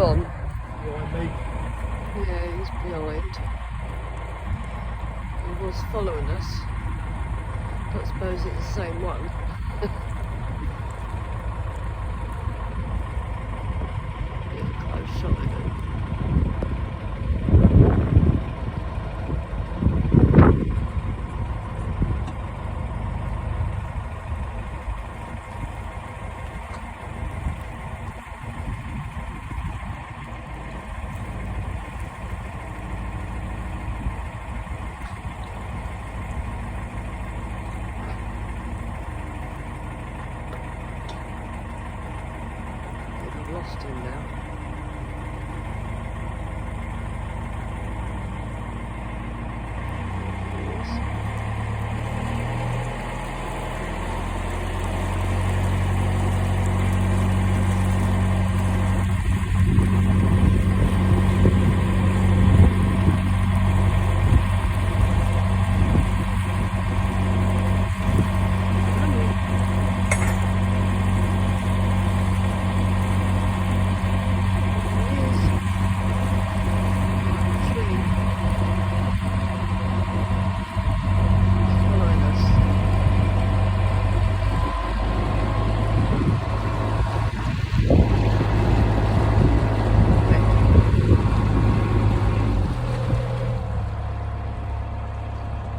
gone? Behind me. Yeah, he's behind. He was following us. Don't suppose it's the same one.